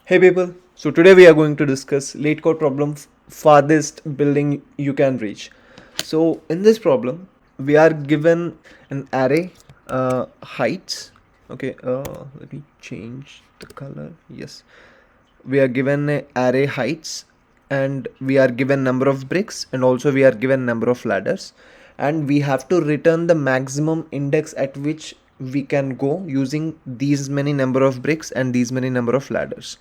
Hey people, so today we are going to discuss Leetcode problem farthest building you can reach. So in this problem, we are given an array heights. Okay, let me change the color. Yes, we are given a array heights and we are given number of bricks and also we are given number of ladders and we have to return the maximum index at which we can go using these many number of bricks and these many number of ladders.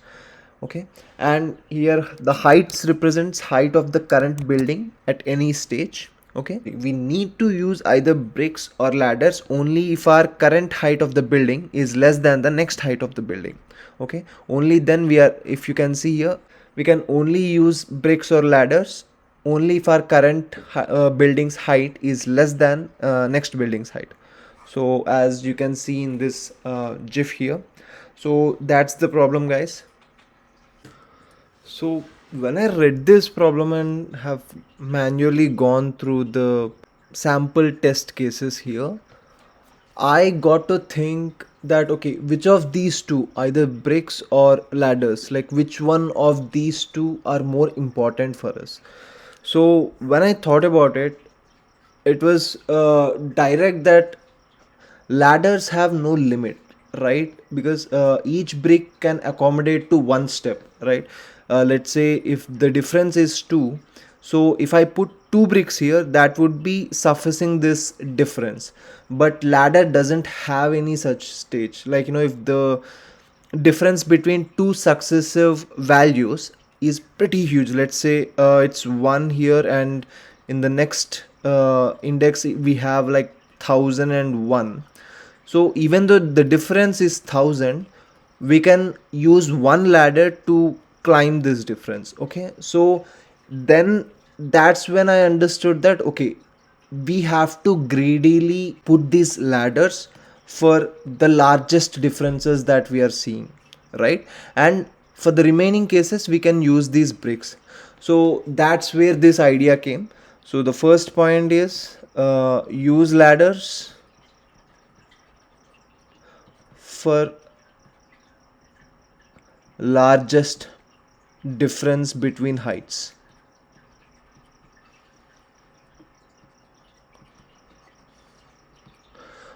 Okay, and here the heights represents height of the current building at any stage. Okay, we need to use either bricks or ladders only if our current height of the building is less than the next height of the building. Okay, only then we are, if you can see here, we can only use bricks or ladders only if our current building's height is less than next building's height. So as you can see in this gif here, so that's the problem, guys. So when I read this problem and have manually gone through the sample test cases here, I got to think that okay, which of these two, either bricks or ladders, like which one of these two are more important for us? So when I thought about it, it was direct that ladders have no limit, right? Because each brick can accommodate to one step, right? Let's say if the difference is 2, so if I put 2 bricks here, that would be sufficing this difference. But ladder doesn't have any such stage, like if the difference between two successive values is pretty huge, let's say it's 1 here and in the next index we have like 1001. So even though the difference is 1000, we can use one ladder to climb this difference. Okay, so then that's when I understood that okay, we have to greedily put these ladders for the largest differences that we are seeing, right? And for the remaining cases we can use these bricks. So that's where this idea came. So the first point is use ladders for largest difference between heights.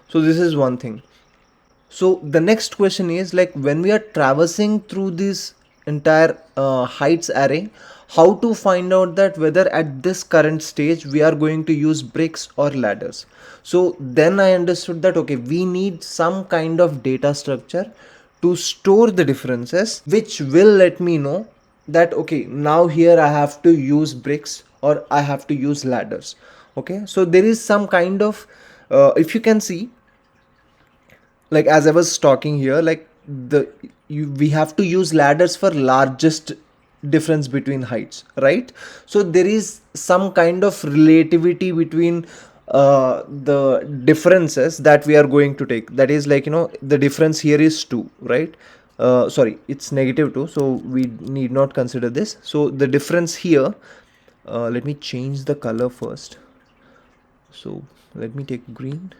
So this is one thing. So the next question is, like, when we are traversing through this entire heights array, how to find out that whether at this current stage we are going to use bricks or ladders. So then I understood that okay, we need some kind of data structure to store the differences, which will let me know that okay, now here I have to use bricks or I have to use ladders. Okay, so there is some kind of if you can see, like as I was talking here, like we have to use ladders for largest difference between heights, right? So there is some kind of relativity between the differences that we are going to take. That is like the difference here is 2, right? Sorry, it's -2, so we need not consider this. So the difference here, let me change the color first. So let me take green.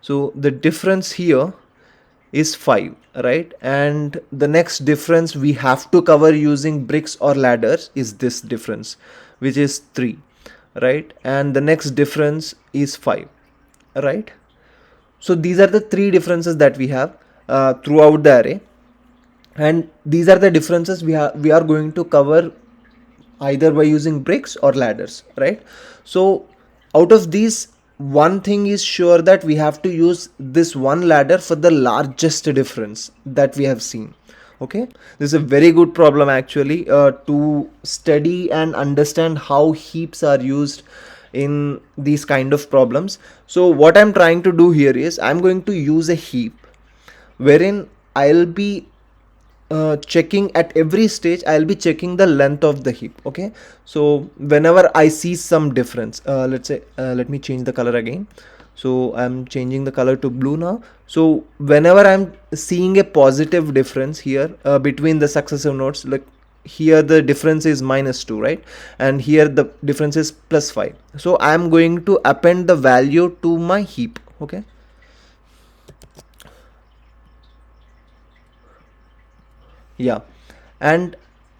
So the difference here is 5, right? And the next difference we have to cover using bricks or ladders is this difference, which is 3, right? And the next difference is 5, right? So these are the 3 differences that we have throughout the array, and these are the differences we are going to cover either by using bricks or ladders, right? So out of these, one thing is sure that we have to use this one ladder for the largest difference that we have seen. Okay, this is a very good problem actually to study and understand how heaps are used in these kind of problems. So what I'm trying to do here is I'm going to use a heap wherein I'll be checking at every stage. I'll be checking the length of the heap. Okay, so whenever I see some difference, let's say let me change the color again. So I'm changing the color to blue now. So whenever I'm seeing a positive difference here between the successive nodes, like here the difference is -2, right? And here the difference is +5. So I'm going to append the value to my heap. Okay, yeah. and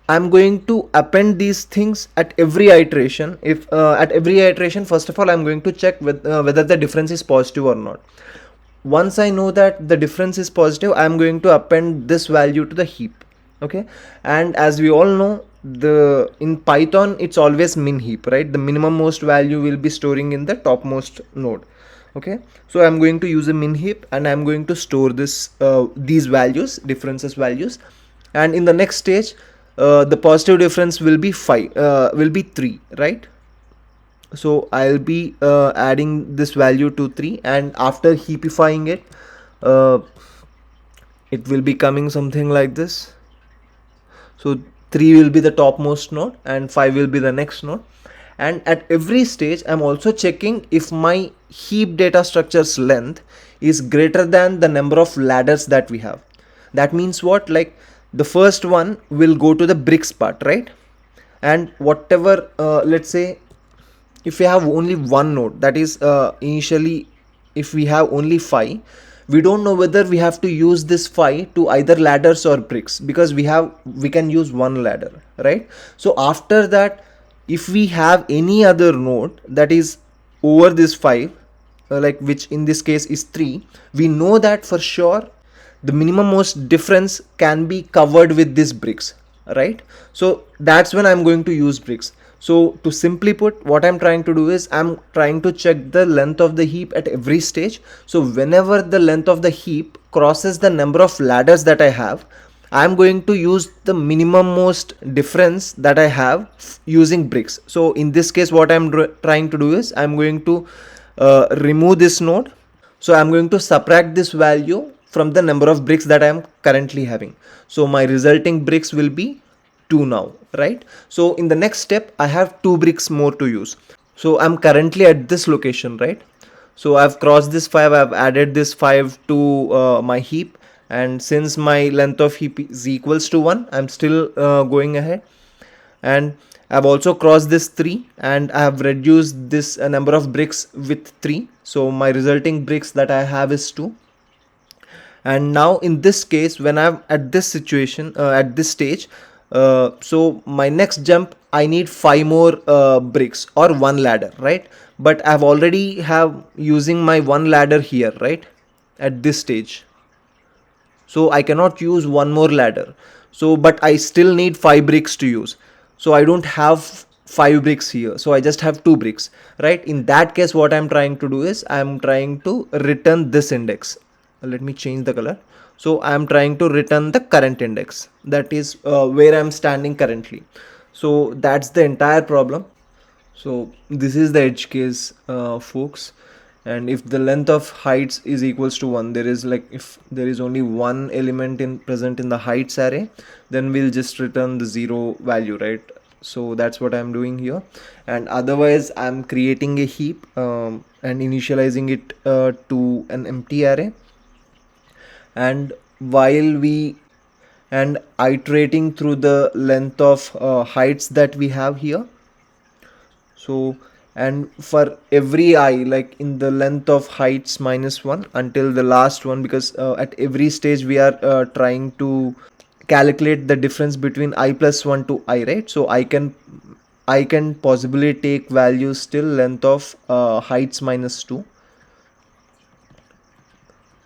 I'm going to append these things at every iteration. If at every iteration, first of all, I'm going to check whether the difference is positive or not. Once I know that the difference is positive, I'm going to append this value to the heap. Okay, and as we all know, the in Python it's always min heap, right? The minimum most value will be storing in the topmost node. Okay, so I'm going to use a min heap, and I'm going to store this these values, differences values, and in the next stage the positive difference will be 5, will be 3, right? So I'll be adding this value to 3, and after heapifying it, uh, it will be coming something like this. So 3 will be the topmost node and 5 will be the next node. And at every stage, I'm also checking if my heap data structure's length is greater than the number of ladders that we have. That means what? Like the first one will go to the bricks part, right? And whatever, let's say, if we have only one node, that is initially, if we have only 5, we don't know whether we have to use this 5 to either ladders or bricks, because we can use one ladder, right? So after that, if we have any other node that is over this 5, like which in this case is 3, we know that for sure the minimum most difference can be covered with these bricks, right? So that's when I'm going to use bricks. So to simply put, what I'm trying to do is I'm trying to check the length of the heap at every stage. So whenever the length of the heap crosses the number of ladders that I have, I'm going to use the minimum most difference that I have using bricks. So in this case, what I'm trying to do is I'm going to remove this node. So I'm going to subtract this value from the number of bricks that I am currently having. So my resulting bricks will be 2 now, right? So in the next step, I have 2 bricks more to use. So I'm currently at this location, right? So I've crossed this 5, I've added this 5 to my heap, and since my length of heap is equals to 1, I'm still going ahead. And I've also crossed this 3, and I have reduced this number of bricks with 3. So my resulting bricks that I have is 2. And now in this case, when I'm at this situation, at this stage, so my next jump, I need 5 more bricks or one ladder, right? But I've already have using my one ladder here, right, at this stage. So I cannot use one more ladder. So but I still need 5 bricks to use. So I don't have 5 bricks here, so I just have 2 bricks, right? In that case, what I'm trying to do is I'm trying to return this index. Let me change the color. So I'm trying to return the current index, that is where I'm standing currently. So that's the entire problem. So this is the edge case, folks. And if the length of heights is equals to 1, there is like, if there is only one element in present in the heights array, then we'll just return the 0 value, right? So that's what I'm doing here. And otherwise, I'm creating a heap and initializing it to an empty array. And while we and iterating through the length of heights that we have here. So, and for every I, like in the length of heights -1 until the last one, because at every stage we are trying to calculate the difference between I plus 1 to I, right? So I can possibly take values till length of heights -2.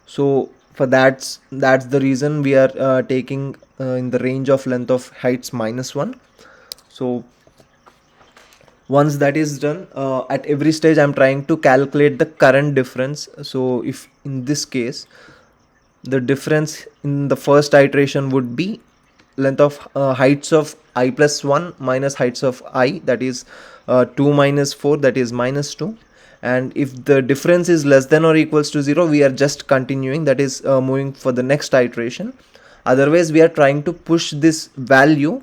So for that's the reason we are taking in the range of length of heights -1. So once that is done, at every stage I'm trying to calculate the current difference. So if in this case the difference in the first iteration would be length of heights of I plus 1 minus heights of I, that is 2 minus 4, that is -2. And if the difference is less than or equals to 0, we are just continuing, that is moving for the next iteration. Otherwise we are trying to push this value,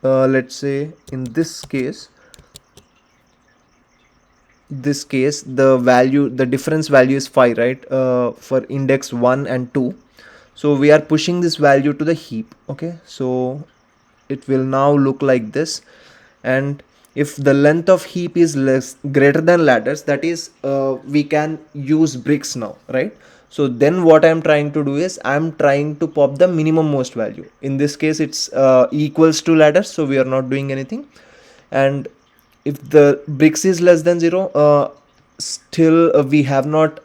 let's say in this case the difference value is 5, right, for index 1 and 2. So we are pushing this value to the heap. Okay, so it will now look like this. And if the length of heap is greater than ladders, that is we can use bricks now, right? So then what I'm trying to do is I'm trying to pop the minimum most value. In this case it's equals to ladder, so we are not doing anything. And if the bricks is less than 0, still we have not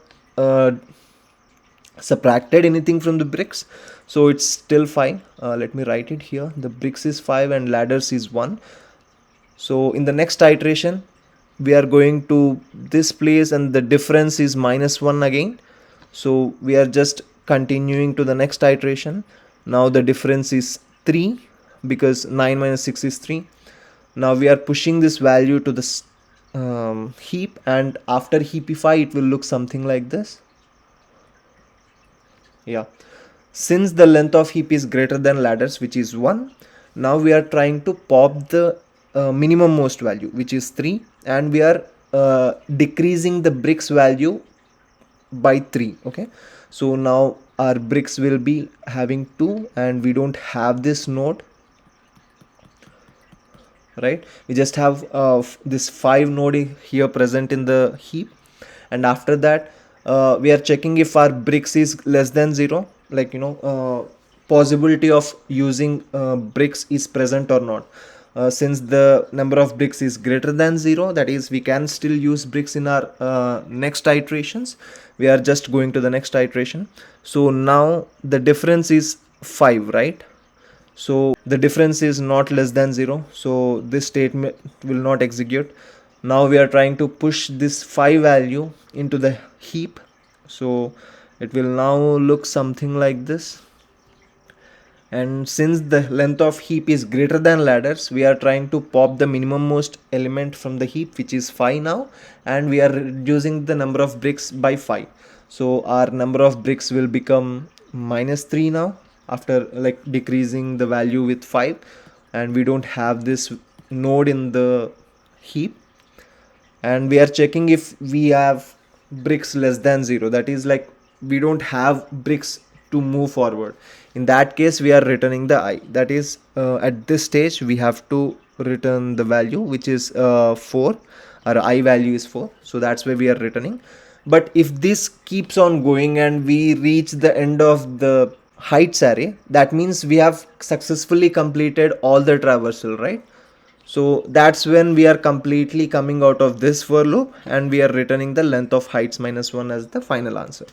subtracted anything from the bricks, so it's still fine. Let me write it here. The bricks is 5 and ladders is 1. So in the next iteration we are going to this place and the difference is -1 again. So we are just continuing to the next iteration. Now the difference is 3 because 9 minus 6 is 3. Now we are pushing this value to this heap, and after heapify it will look something like this. Yeah, since the length of heap is greater than ladders, which is 1, now we are trying to pop the minimum most value, which is 3, and we are decreasing the bricks value by 3. Okay, so now our bricks will be having 2 and we don't have this node, right? We just have this 5 node here present in the heap. And after that we are checking if our bricks is less than 0, like possibility of using bricks is present or not. Since the number of bricks is greater than 0, that is we can still use bricks in our next iterations. We are just going to the next iteration. So now the difference is 5, right? So the difference is not less than 0, so this statement will not execute. Now we are trying to push this 5 value into the heap, so it will now look something like this. And since the length of heap is greater than ladders, we are trying to pop the minimum most element from the heap, which is 5 now, and we are reducing the number of bricks by 5. So our number of bricks will become -3 now, after like decreasing the value with 5, and we don't have this node in the heap. And we are checking if we have bricks less than 0, that is like we don't have bricks to move forward. In that case we are returning the I, that is at this stage we have to return the value, which is 4. Our I value is 4, so that's why we are returning. But if this keeps on going and we reach the end of the heights array, that means we have successfully completed all the traversal, right? So that's when we are completely coming out of this for loop and we are returning the length of heights -1 as the final answer.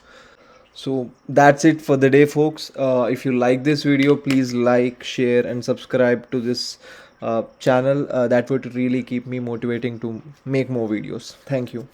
So that's it for the day, folks. If you like this video, please like, share and subscribe to this channel. That would really keep me motivating to make more videos. Thank you.